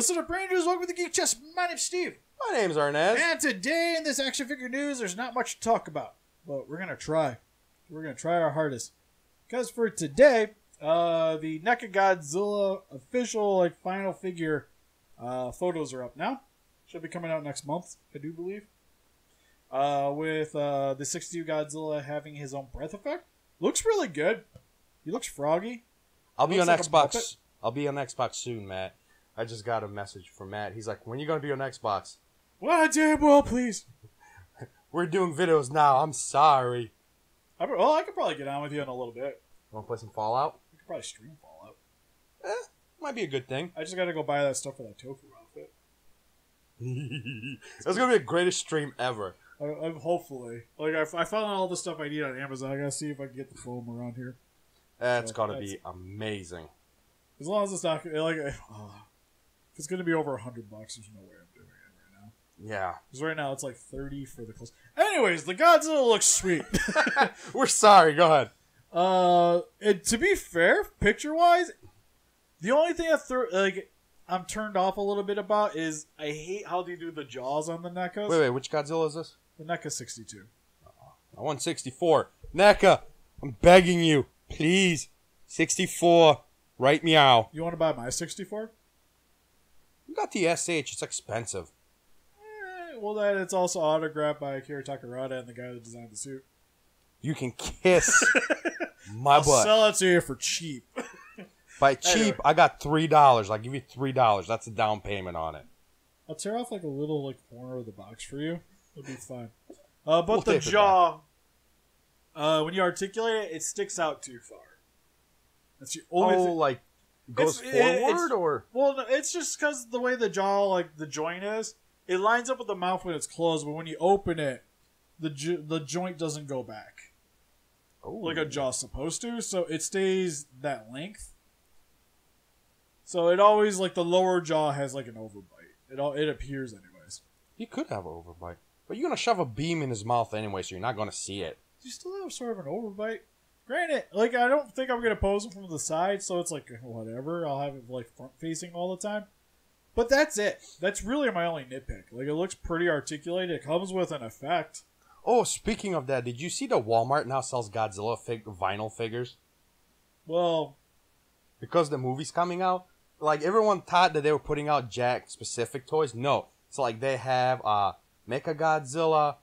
What's up, Rangers? Welcome to the Geek Chest. My name's Steve. My name's Arnaz. And today in this action figure news, there's not much to talk about. But we're going to try. We're going to try our hardest. Because for today, the NECA Godzilla official final figure photos are up now. Should be coming out next month, I do believe. With the 62 Godzilla having his own breath effect. Looks really good. He looks froggy. I'll be on Xbox. I'll be on Xbox soon, Matt. I just got a message from Matt. He's like, when are you going to be on Xbox? Well, damn well, please. We're doing videos now. I'm sorry. I could probably get on with you in a little bit. Want to play some Fallout? We could probably stream Fallout. Might be a good thing. I just got to go buy that stuff for that tofu outfit. That's going to be the greatest stream ever. Hopefully. I found all the stuff I need on Amazon. I got to see if I can get the foam around here. That's going to be amazing. As long as it's not... if it's going to be over $100, there's no way I'm doing it right now. Yeah. Because right now it's like 30 for the close. Anyways, the Godzilla looks sweet. We're sorry. Go ahead. To be fair, picture-wise, the only thing I'm turned off a little bit about is I hate how they do the jaws on the NECAs. Wait, which Godzilla is this? The NECA 62. I want 64. NECA, I'm begging you. Please. 64. Right meow. You want to buy my 64? You got the SH. It's expensive. Well, then it's also autographed by Akira Takarada and the guy that designed the suit. You can kiss my I'll butt. sell it to you for cheap. By cheap, anyway. I got $3. I'll give you $3. That's a down payment on it. I'll tear off a little corner of the box for you. It'll be fine. But the jaw, when you articulate it, it sticks out too far. That's the only thing. Goes forward or? Well, it's just because the way the jaw, the joint is, it lines up with the mouth when it's closed, but when you open it, the joint doesn't go back. Oh. Like a jaw's supposed to, so it stays that length. So it always, the lower jaw has an overbite. It appears anyways. He could have an overbite. But you're going to shove a beam in his mouth anyway, so you're not going to see it. You still have sort of an overbite. Granted, I don't think I'm going to pose him from the side, so it's whatever. I'll have it front-facing all the time. But that's it. That's really my only nitpick. It looks pretty articulated. It comes with an effect. Oh, speaking of that, did you see that Walmart now sells Godzilla vinyl figures? Well, because the movie's coming out, everyone thought that they were putting out Jack-specific toys. No. It's they have Mecha Godzilla.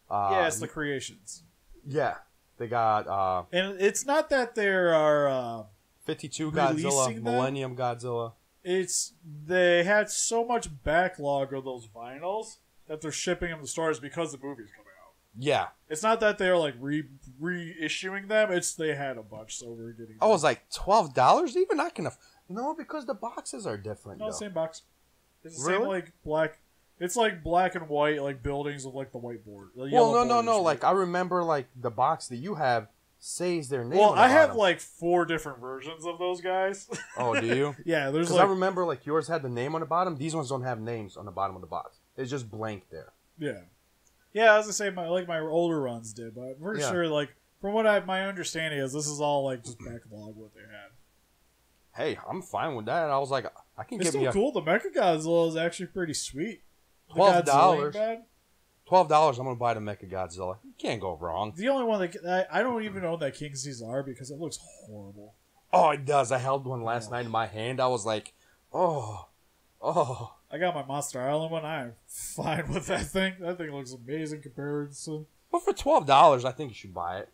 Yeah, it's the creations. Yeah. They got... and it's not that there are... 52 Godzilla, Millennium Godzilla. They had so much backlog of those vinyls that they're shipping them to stores because the movie's coming out. Yeah. It's not that they're reissuing them. It's they had a bunch, so we're getting... I was $12? Even not gonna... No, because the boxes are different. No, same box. It's the really? same black... It's black and white, buildings with the whiteboard. Well, no. I remember the box that you have says their name. Well, I have 4 different versions of those guys. Oh, do you? Yeah, there's I remember yours had the name on the bottom. These ones don't have names on the bottom of the box. It's just blank there. Yeah. Yeah, I was gonna say my older runs did, but I'm pretty sure from what my understanding is, this is all just backlog what they had. Hey, I'm fine with that. I was I can it's get me cool. The Mecha Godzilla is actually pretty sweet. $12. $12. I'm gonna buy the Mecha Godzilla. You can't go wrong. The only one that I don't even own that King Caesar because it looks horrible. Oh, it does. I held one last night in my hand. I was oh. I got my Monster Island one. I'm fine with that thing. That thing looks amazing compared to... But for $12, I think you should buy it.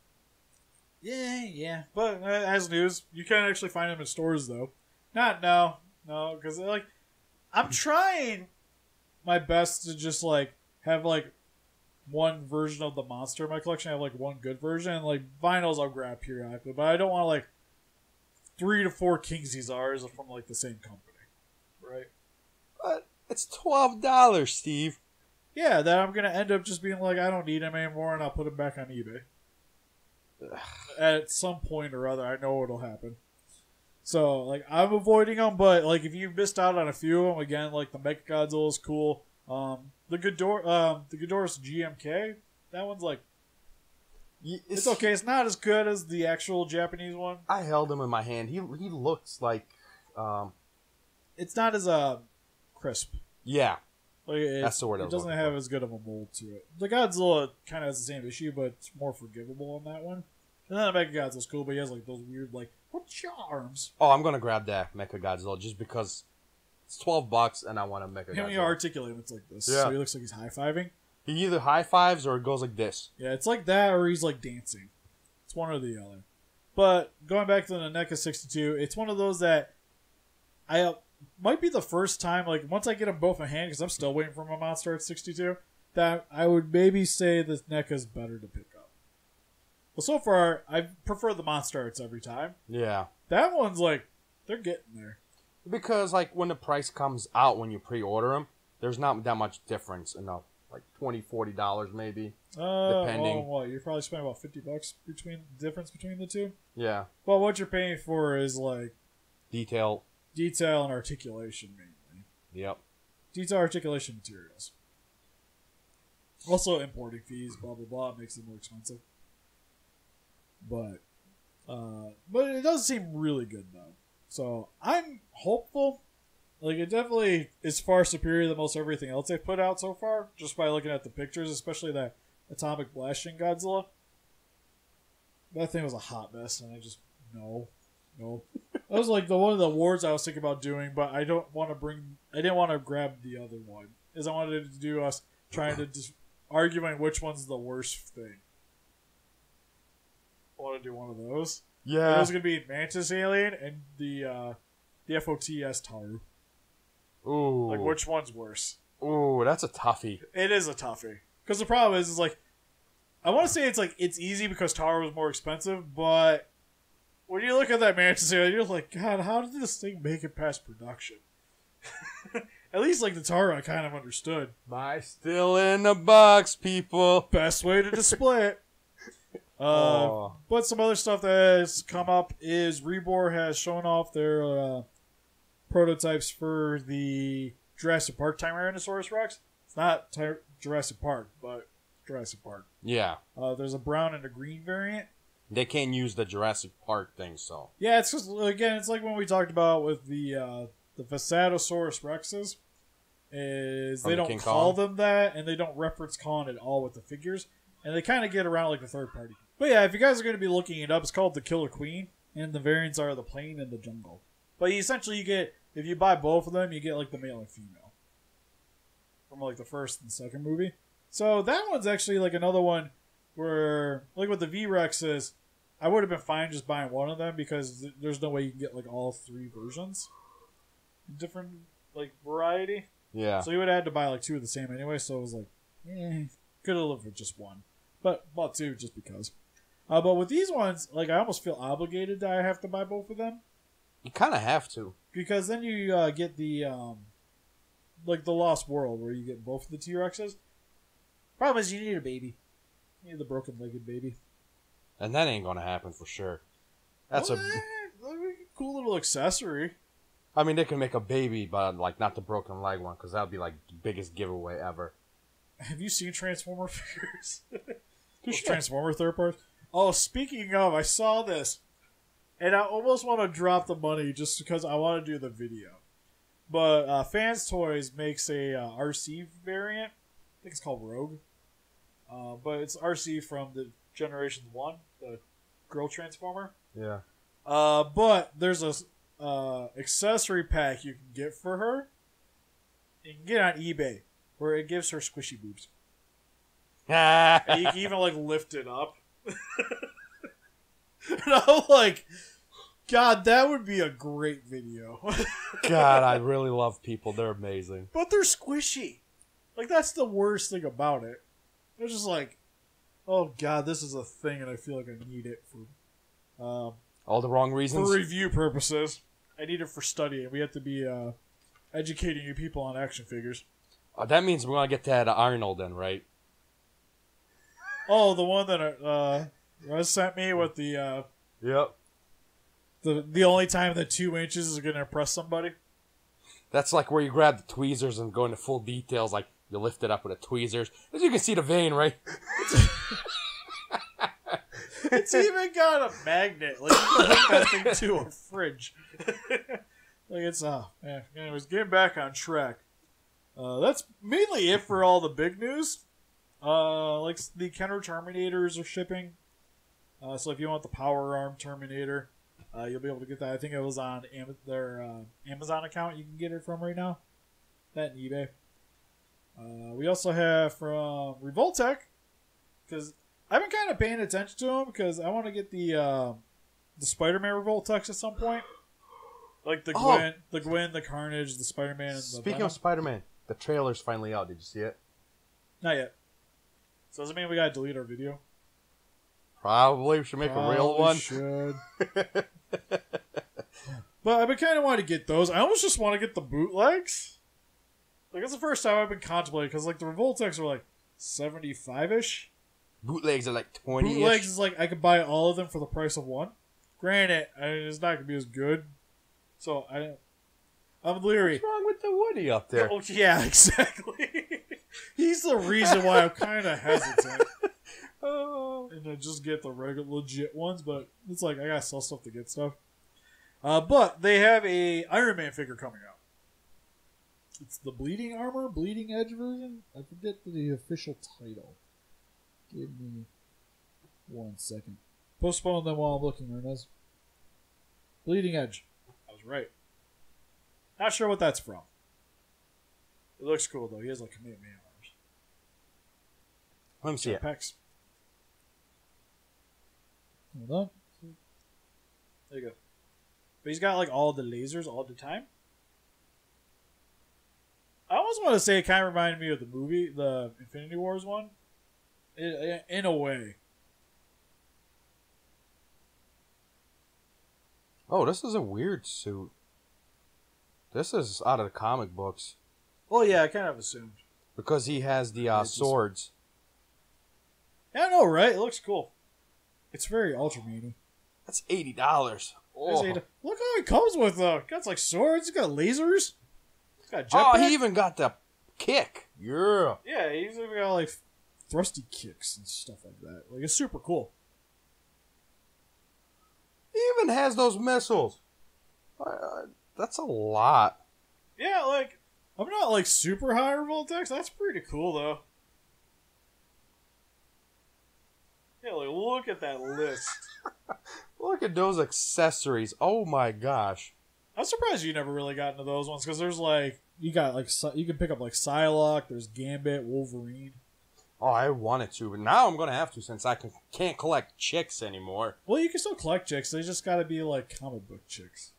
Yeah. But as news, you can actually find them in stores, though. No, because I'm trying my best to just have one version of the monster in my collection. I have one good version, and vinyls I'll grab periodically, but I don't want 3 to 4 King Caesars from the same company, right? But it's $12, Steve. Yeah, that I'm gonna end up just being I don't need them anymore, and I'll put them back on eBay. At some point or other, I know it'll happen. So I'm avoiding them, but if you missed out on a few of them, again, the Mecha Godzilla is cool. The Ghidorah's GMK, that one's it's okay. It's not as good as the actual Japanese one. I held him in my hand. He looks it's not as crisp. Yeah. Like That's the word I It was doesn't looking have for. as good of a mold to it. The Godzilla kind of has the same issue, but it's more forgivable on that one. And then the Mechagodzilla's cool, but he has like those weird like what's your arms? Oh, I'm gonna grab that Mechagodzilla just because it's $12 and I want to Mechagodzilla. When you articulate him, it's like this. Yeah. So he looks like he's high fiving. He either high fives or it goes like this. Yeah, it's like that or he's like dancing. It's one or the other. But going back to the NECA 62, it's one of those that I might be the first time, like once I get them both in hand, because I'm still waiting for my Monster at 62, that I would maybe say the NECA's better to pick up. Well, so far, I prefer the Monster Arts every time. Yeah. That one's like, they're getting there. Because like when the price comes out when you pre-order them, there's not that much difference. Like $20-$40 maybe. Depending. Well, you're probably spending about $50 difference between the two. Yeah. Well, what you're paying for is like Detail and articulation mainly. Yep. Detail articulation materials. Also importing fees, blah blah blah, makes it more expensive. But it does seem really good though. So I'm hopeful. Like it definitely is far superior than most everything else they've put out so far, just by looking at the pictures, especially that atomic blasting Godzilla. That thing was a hot mess, and I just no. That was like one of the awards I was thinking about doing, but I didn't want to grab the other one, as I wanted to do us trying to just arguing which one's the worst thing. I want to do one of those. Yeah. It was gonna be Mantis Alien and the FOTS Taru. Ooh. Like which one's worse? Ooh, that's a toughie. It is a toughie. Because the problem is like, I want to say it's easy because Taru was more expensive, but when you look at that Mantis Alien, you're like, God, how did this thing make it past production? At least like the Taru, I kind of understood. My still in the box, people. Best way to display it. But some other stuff that has come up is Rebor has shown off their prototypes for the Jurassic Park Tyrannosaurus Rex. It's not Jurassic Park, but Jurassic Park. Yeah. There's a brown and a green variant. They can't use the Jurassic Park thing, so. Yeah, it's just, again, it's like when we talked about with the Vasatosaurus Rexes. Is they don't call them that, and they don't reference Kong at all with the figures. And they kind of get around like the third party. But yeah, if you guys are going to be looking it up, it's called the Killer Queen. And the variants are the plain and the jungle. But essentially you get, if you buy both of them, you get like the male and female. From like the first and second movie. So that one's actually like another one where, like with the V-Rexes, I would have been fine just buying one of them because there's no way you can get like all three versions. Different like variety. Yeah. So you would have had to buy like two of the same anyway, so it was like, could have lived with just one. But bought two just because. But with these ones, like I almost feel obligated that I have to buy both of them. You kind of have to. Because then you get the, like the Lost World where you get both of the T-Rexes. Problem is you need a baby. You need the broken-legged baby. And that ain't going to happen for sure. That's a cool little accessory. I mean, they can make a baby, but like not the broken leg one, because that would be like the biggest giveaway ever. Have you seen Transformer figures? Transformer third parts? Oh, speaking of, I saw this. And I almost want to drop the money just because I want to do the video. But Fans Toys makes a RC variant. I think it's called Rogue. But it's RC from the Generation 1, the girl Transformer. Yeah. But there's a accessory pack you can get for her. You can get on eBay where it gives her squishy boobs. And you can even like lift it up. And I'm like, God, that would be a great video. God, I really love people. They're amazing. But they're squishy. Like that's the worst thing about it. They're just like, oh God, this is a thing, and I feel like I need it for all the wrong reasons. For review purposes. I need it for studying. We have to be educating you people on action figures. That means we're gonna get that Arnold then, right? Oh, the one that Russ sent me with the Yep. The only time that 2 inches is gonna impress somebody. That's like where you grab the tweezers and go into full details, like you lift it up with the tweezers. As you can see the vein, right? It's even got a magnet. Like, you can hook that thing to a fridge. Like, it's, man. Anyways, getting back on track. That's mainly it for all the big news. Like the Kenner Terminators are shipping. So if you want the Power Arm Terminator, you'll be able to get that. I think it was on their Amazon account you can get it from right now. That and eBay. We also have from Revoltech, because I've been kind of paying attention to them because I want to get the Spider-Man Revoltechs at some point. Like the Gwen, the Carnage, the Spider-Man, and the Speaking Venom. of Spider-Man, the trailer's finally out. Did you see it? Not yet. So does it mean we gotta delete our video? Probably. We should make a real one. Should. But I've been kind of wanting to get those. I almost just want to get the bootlegs. Like, that's the first time I've been contemplating, because, like, the Revoltechs are, like, 75-ish. Bootlegs are like 20-ish. Bootlegs is, like, I could buy all of them for the price of one. Granted, it's not going to be as good. So, I'm leery. What's wrong with the Woody up there? Oh, yeah, exactly. He's the reason why I'm kind of hesitant. And I just get the regular, legit ones, but it's like, I gotta sell stuff to get stuff. But they have a Iron Man figure coming out. It's the Bleeding Armor, Bleeding Edge version. I forget the official title. Give me 1 second. Postpone them while I'm looking, Ernest. Bleeding Edge. I was right. Not sure what that's from. It looks cool, though. He has, like, Kamehameha arms. Let me see it. Pecs. Hold on. There you go. But he's got, like, all the lasers all the time. I almost want to say it kind of reminded me of the movie, the Infinity Wars one. In a way. Oh, this is a weird suit. This is out of the comic books. Well, yeah, I kind of assumed. Because he has the swords. Yeah, I know, right? It looks cool. It's very Ultraman-y. That's $80. Oh. Look how he comes with, though. Got, like, swords. He's got lasers. He's got jetpack. Oh, he even got the kick. Yeah. Yeah, he's even got, like, thrusty kicks and stuff like that. Like, it's super cool. He even has those missiles. That's a lot. Yeah, like, I'm not, like, super high Revoltex. That's pretty cool, though. Yeah, like, look at that list. Look at those accessories. Oh, my gosh. I'm surprised you never really got into those ones, because there's, like, you can pick up, like, Psylocke, there's Gambit, Wolverine. Oh, I wanted to, but now I'm going to have to since I can't collect chicks anymore. Well, you can still collect chicks. They just got to be, like, comic book chicks.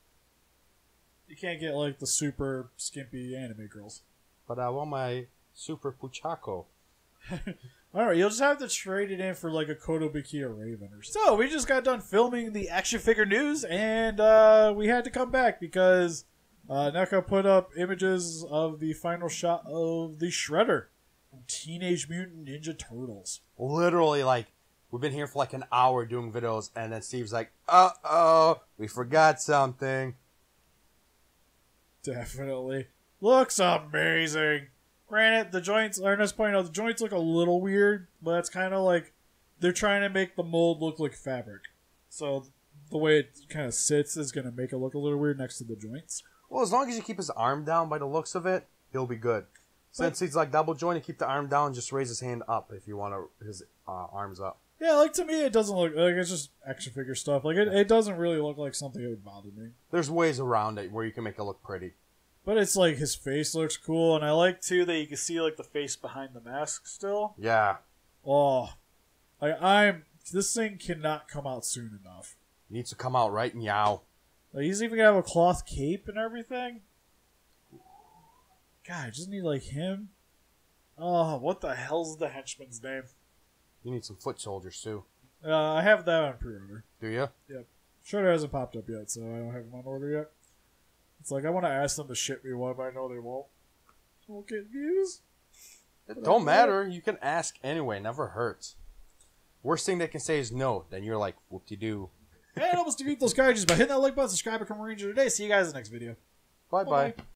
You can't get, like, the super skimpy anime girls. But I want my super puchaco. Alright, you'll just have to trade it in for, like, a Kotobiki or Raven or something. So, we just got done filming the action figure news, and we had to come back because NECA put up images of the final shot of the Shredder from Teenage Mutant Ninja Turtles. Literally, like, we've been here for like an hour doing videos, and then Steve's like, uh-oh, we forgot something. Definitely. Looks amazing. Granted, the joints, Ernest pointed out, the joints look a little weird, but that's kind of like they're trying to make the mold look like fabric. So the way it kind of sits is going to make it look a little weird next to the joints. Well, as long as you keep his arm down by the looks of it, he'll be good. Since he's like double jointed, keep the arm down, just raise his hand up if you want his arms up. Yeah, like to me, it doesn't look like it's just action figure stuff. Like it doesn't really look like something that would bother me. There's ways around it where you can make it look pretty. But it's like his face looks cool, and I like too that you can see like the face behind the mask still. Yeah. Oh, like this thing cannot come out soon enough. It needs to come out right meow. Like he's even gonna have a cloth cape and everything. God, I just need like him. Oh, what the hell's the henchman's name? You need some foot soldiers too. I have that on pre-order. Do you? Yep. Shredder hasn't popped up yet, so I don't have him on order yet. It's like I want to ask them to ship me one, but I know they won't. Won't get views. It don't matter. You can ask anyway. Never hurts. Worst thing they can say is no. Then you're like, whoop-de-doo. And almost defeat those charges by hitting that like button, subscribe, become a ranger today. See you guys in the next video. Bye-bye.